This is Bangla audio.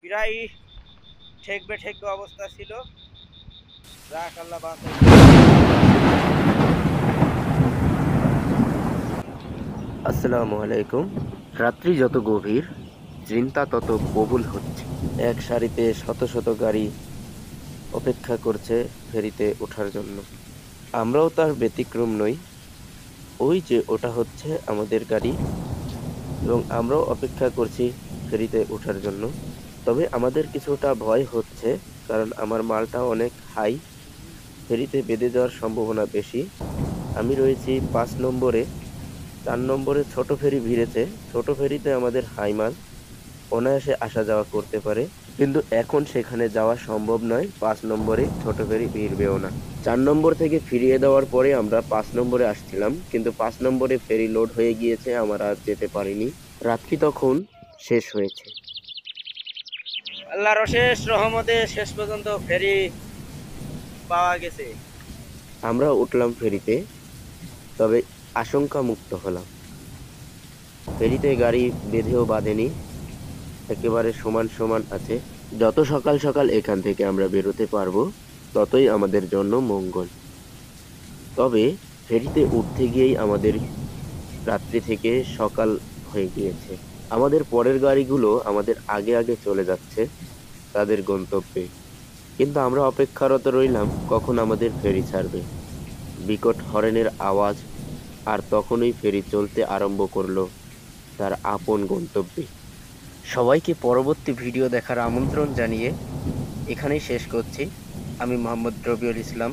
প্রায় ঠেকবে ঠেকবে অবস্থা ছিল। রাখ আল্লাহ বাঁচাই। আসসালামু আলাইকুম। রাত্রি যত গভীর, চিন্তা তত প্রবল হচ্ছে। এক সারিতে শত শত গাড়ি অপেক্ষা করছে ফেরিতে ওঠার জন্য। আমরাও তার ব্যতিক্রম নই। ওই যে ওটা হচ্ছে আমাদের গাড়ি এবং আমরাও অপেক্ষা করছি ফেরিতে ওঠার জন্য। তবে আমাদের কিছুটা ভয় হচ্ছে, কারণ আমার মালটা অনেক হাই। ফেরিতে বেঁধে যাওয়ার সম্ভাবনা বেশি। আমি রয়েছি 5 নম্বরে। 4 নম্বরে ছোট ফেরি ভিড়েছে। ছোট ফেরিতে আমাদের হাই মাল অনায়াসে আসা যাওয়া করতে পারে, কিন্তু এখন সেখানে যাওয়া সম্ভব নয়। 5 নম্বরে ছোট ফেরি ভিড়বেও না। 4 নম্বর থেকে ফিরিয়ে দেওয়ার পরে আমরা 5 নম্বরে আসছিলাম, কিন্তু 5 নম্বরে ফেরি লোড হয়ে গিয়েছে, আমরা আর যেতে পারিনি। রাত্রি তখন শেষ হয়েছে। আল্লাহর অশেষ রহমতে শেষ পর্যন্ত ফেরি পাওয়া গেছে। আমরা উঠলাম ফেরিতে, তবে আশঙ্কা মুক্ত হলাম। ফেরিতে গাড়ি বেঁধেও বাঁধেনি, একেবারে সমান সমান আছে। যত সকাল সকাল এখান থেকে আমরা বেরোতে পারবো, ততই আমাদের জন্য মঙ্গল। তবে ফেরিতে উঠতে গিয়েই আমাদের রাত্রি থেকে সকাল হয়ে গিয়েছে। আমাদের পরের গাড়িগুলো আমাদের আগে আগে চলে যাচ্ছে তাদের গন্তব্যে, কিন্তু আমরা অপেক্ষারত রইলাম কখন আমাদের ফেরি ছাড়বে। বিকট হরেনের আওয়াজ, আর তখনই ফেরি চলতে আরম্ভ করলো তার আপন গন্তব্যে। সবাইকে পরবর্তী ভিডিও দেখার আমন্ত্রণ জানিয়ে এখানেই শেষ করছি। আমি মোহাম্মদ রবিউল ইসলাম।